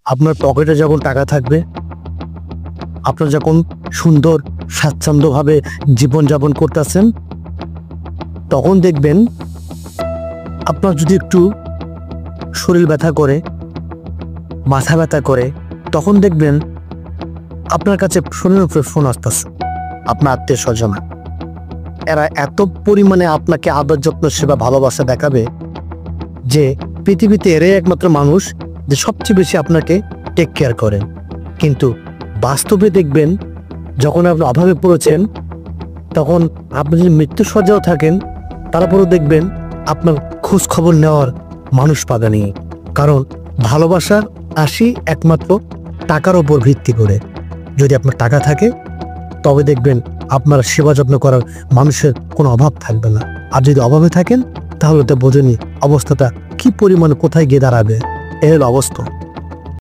আপনার পকেটে যখন টাকা থাকবে, আপনার যখন সুন্দর স্বাচ্ছন্দ্যভাবে জীবনযাপন করতেছেন, তখন দেখবেন আপনার যদি একটু শরীর ব্যথা করে, মাথা ব্যথা করে, তখন দেখবেন আপনার কাছে ফোনের উপরে ফোন আসতেছে আপনার আত্মীয় স্বজন। এরা এত পরিমাণে আপনাকে আদর যত্ন সেবা ভালোবাসা দেখাবে যে পৃথিবীতে এরাই একমাত্র মানুষ যে সবচেয়ে বেশি আপনাকে টেক কেয়ার করেন। কিন্তু বাস্তবে দেখবেন যখন আপনি অভাবে পড়েছেন, তখন আপনি যদি মৃত্যুসজ্জাও থাকেন, তারপরেও দেখবেন আপনার খোঁজ খবর নেওয়ার মানুষ পাবেনি। কারণ ভালোবাসা আসি একমাত্র টাকার ওপর ভিত্তি করে। যদি আপনার টাকা থাকে তবে দেখবেন আপনার সেবা যত্ন করার মানুষের কোনো অভাব থাকবে না। আর যদি অভাবে থাকেন তাহলে তো বোঝেনি অবস্থাটা কি পরিমাণে কোথায় গিয়ে দাঁড়াবে। এর অবস্থা।